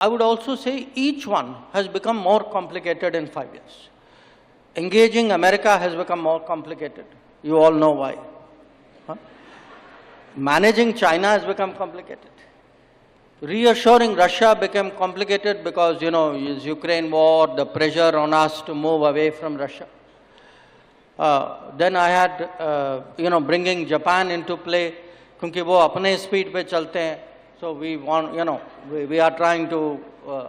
I would also say each one has become more complicated in 5 years. Engaging America has become more complicated. You all know why. Huh? Managing China has become complicated. Reassuring Russia became complicated because, it's Ukraine war, the pressure on us to move away from Russia. Then I had, bringing Japan into play, क्योंकि वो अपने speed पे चलते हैं. So we want, we are trying to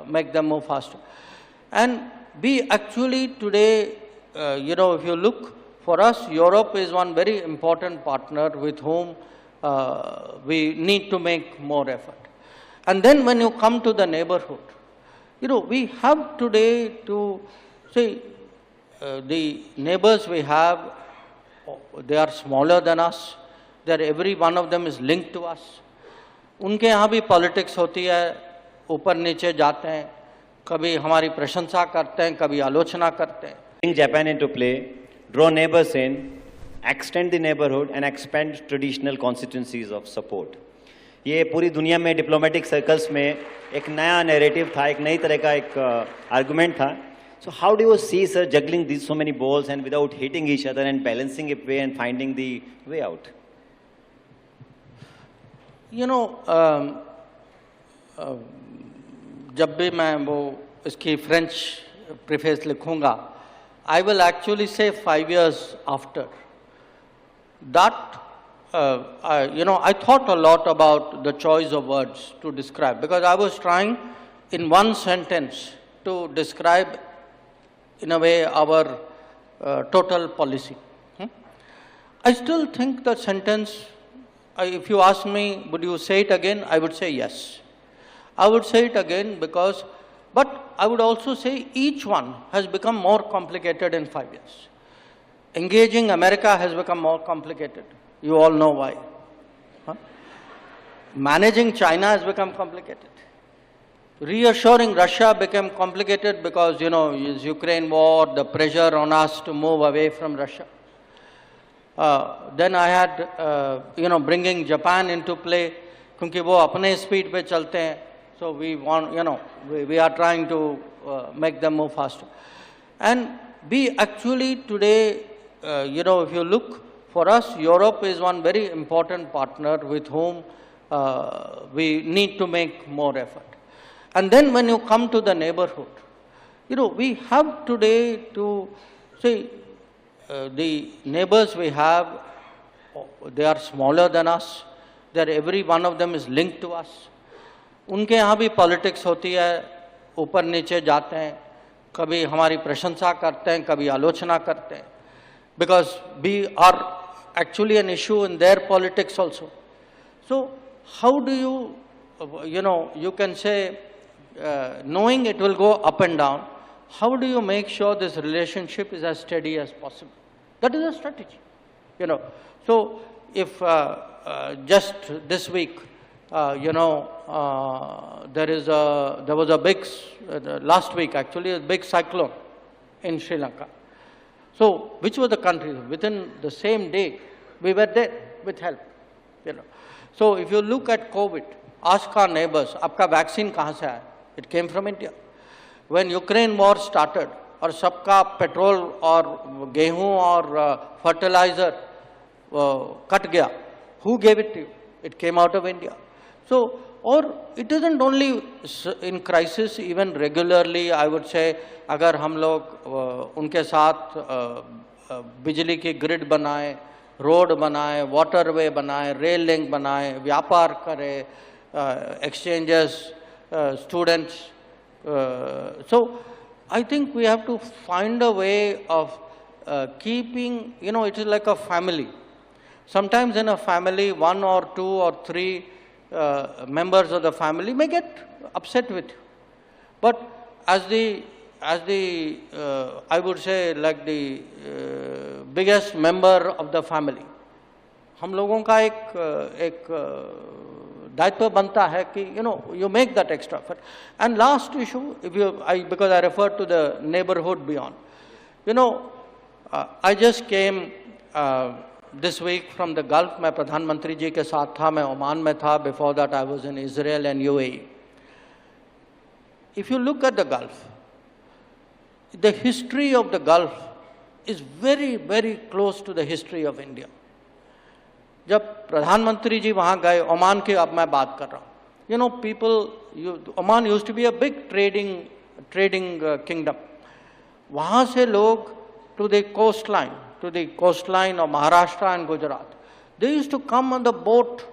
make them move faster. And we actually today, if you look, for us, Europe is one very important partner with whom we need to make more effort. And then when you come to the neighborhood, we have today to say, the neighbors we have, they are smaller than us, every one of them is linked to us. उनके यहाँ भी politics होती है, ऊपर नीचे जाते हैं, कभी हमारी प्रशंसा करते हैं, कभी आलोचना करते हैं. Bring Japan into play, draw neighbors in, extend the neighborhood and expand traditional constituencies of support. ये पूरी दुनिया में डिप्लोमेटिक सर्कल्स में एक नया नैरेटिव था, एक नई तरह का एक आर्गुमेंट था. So how do you see, sir, juggling these so many balls and without hitting each other and balancing it way and finding the way out? जब भी मैं वो इसकी फ्रेंच प्रीफेस लिखूंगा, I will actually say 5 years after that. I thought a lot about the choice of words to describe, because I was trying in one sentence to describe, in a way, our total policy. I still think the sentence, if you ask me, would you say it again? I would say yes. I would say it again because, but I would also say each one has become more complicated in 5 years. Engaging America has become more complicated. You all know why. Huh? Managing China has become complicated. Reassuring Russia became complicated because, it's Ukraine war, the pressure on us to move away from Russia. Then I had, bringing Japan into play, क्योंकि वो अपने speed पे चलते हैं. So we want, we are trying to make them move faster. And we actually today, if you look, for us, Europe is one very important partner with whom we need to make more effort. And then when you come to the neighborhood, we have today to say, the neighbors we have, they are smaller than us, every one of them is linked to us. उनके यहाँ भी politics होती है, ऊपर नीचे जाते हैं, कभी हमारी प्रशंसा करते हैं, कभी आलोचना करते हैं, because we are actually an issue in their politics also. So how do you, you can say, knowing it will go up and down, how do you make sure this relationship is as steady as possible? That is a strategy, So if just this week, there was a big, last week actually, a big cyclone in Sri Lanka. So which was the country? Within the same day, we were there with help, So if you look at COVID, ask our neighbors, आपका vaccine कहाँ से आया? It came from India. When Ukraine war started, और सबका petrol और गेहूं और fertilizer cut गया, who gave it to you? It came out of India. So, or it isn't only in crisis, even regularly, I would say, अगर हम लोग उनके साथ बिजली की ग्रिड बनाए, रोड बनाए, वाटरवे बनाए, रेल लिंक बनाए, व्यापार करें, exchanges, students. So, I think we have to find a way of keeping, it is like a family. Sometimes in a family, 1 or 2 or 3 members of the family may get upset with you. But as the I would say, like the biggest member of the family, हम लोगों का एक दायित्व बनता है कि, you make that extra effort. And last issue, because I refer to the neighborhood beyond, I just came this week from the Gulf. मैं प्रधानमंत्री जी के साथ था, मैं ओमान में था. Before that I was in Israel and UAE. if you look at the Gulf, the history of the Gulf is very, very close to the history of India. जब प्रधानमंत्री जी वहाँ गए, ओमान की अब मैं बात कर रहा हूँ, you know, Oman used to be a big trading kingdom. वहाँ से लोग to the coastline of Maharashtra and Gujarat, they used to come on the boat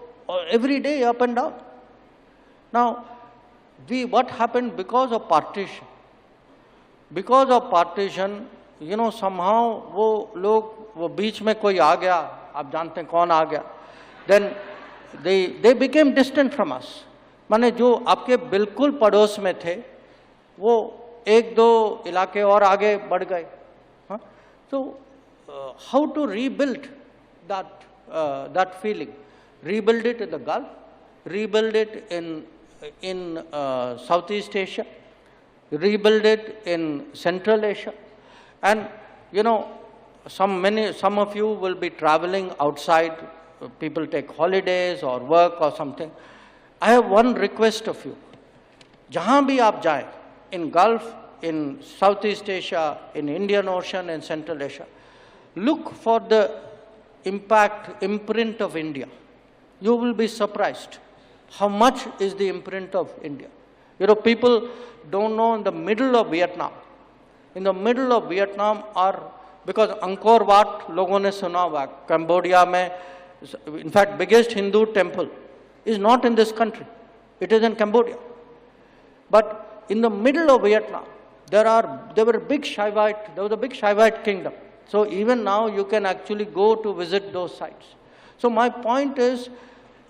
every day up and down. Now, what happened because of partition? Because of partition, you know, somehow वो बीच में कोई आ गया, आप जानते हैं कौन आ गया, then they became distant from us. माने जो आपके बिल्कुल पड़ोस में थे, वो एक दो इलाके और आगे बढ़ गए. So, how to rebuild that feeling? Rebuild it in the Gulf, rebuild it in Southeast Asia, rebuild it in Central Asia. And, you know, some of you will be traveling outside, people take holidays or work or something. I have one request of you. Jahan bhi aap jaye, in Gulf, in Southeast Asia, in Indian Ocean, in Central Asia, look for the imprint of India. You will be surprised how much is the imprint of India. You know, people don't know in the middle of Vietnam. In the middle of Vietnam are, because Angkor Wat लोगों ने सुना हुआ, Cambodia में, in fact, biggest Hindu temple is not in this country. It is in Cambodia. But in the middle of Vietnam, there was a big Shaivite kingdom. So even now you can actually go to visit those sites. So my point is,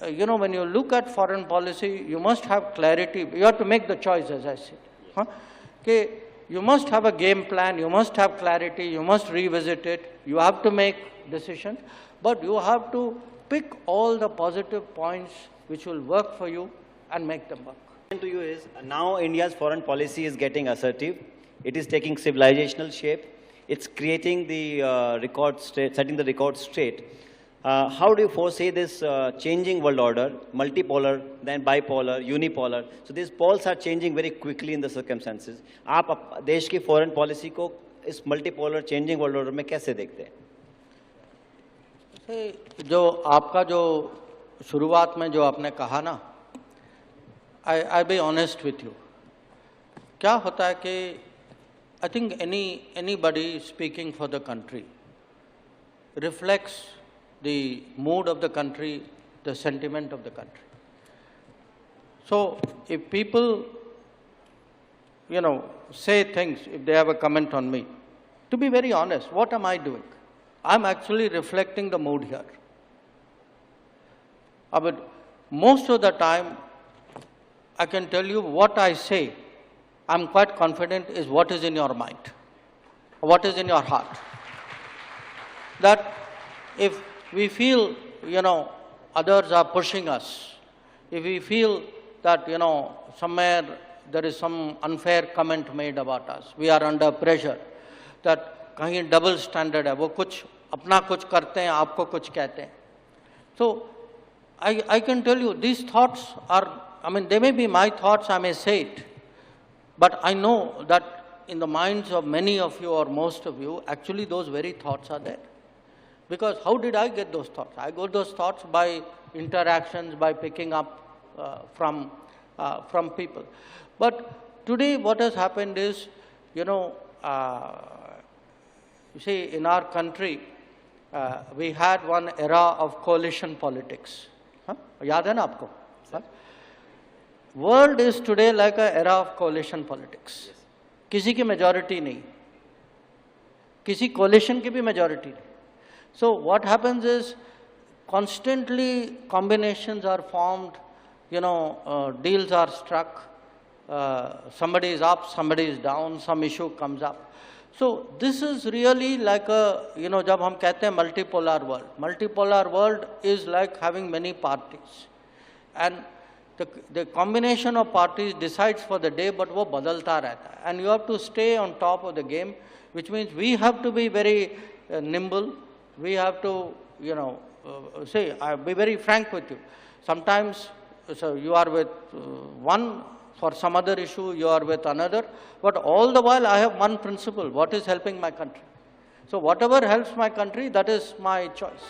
you know, when you look at foreign policy, you must have clarity. You have to make the choice, as I said. Okay, you must have a game plan, you must have clarity, you must revisit it, you have to make decisions, but you have to pick all the positive points which will work for you and make them work. To you is, now India's foreign policy is getting assertive. It is taking civilizational shape. It's creating the setting the record straight. How do you foresee this changing world order, multipolar, then bipolar, unipolar? So these poles are changing very quickly in the circumstances. आप देश की foreign policy को इस multipolar changing world order में कैसे देखते हैं? जो आपका जो शुरुआत में जो आपने कहा ना, I'll be honest with you. क्या होता है कि I think anybody speaking for the country reflects the mood of the country, the sentiment of the country. So if people, you know, say things, if they have a comment on me, to be very honest, what am I doing? I'm actually reflecting the mood here. But most of the time, I can tell you what I say, I'm quite confident is what is in your mind, what is in your heart. That if we feel, you know, others are pushing us, if we feel that, you know, somewhere there is some unfair comment made about us, we are under pressure, that kahin double standard hai, wo kuch apna kuch karte hain, aapko kuch kehte hain. So I can tell you these thoughts are, I mean, they may be my thoughts, I may say it, but I know that in the minds of many of you or most of you, actually those very thoughts are there. Because how did I get those thoughts? I got those thoughts by interactions, by picking up from people. But today what has happened is, you know, you see, in our country, we had one era of coalition politics. Yaad hai na aapko? World is today like an era of coalition politics. किसी की majority नहीं, किसी coalition की भी majority नहीं. So what happens is constantly combinations are formed, you know, deals are struck, somebody is up, somebody is down, some issue comes up. So this is really like a, you know, जब हम कहते हैं multipolar world is like having many parties. And the combination of parties decides for the day, but वो बदलता रहता है. And you have to stay on top of the game, which means we have to be very nimble. We have to, you know, I'll be very frank with you. Sometimes, so you are with one For some other issue, you are with another. But all the while, I have one principle, what is helping my country. So whatever helps my country, that is my choice.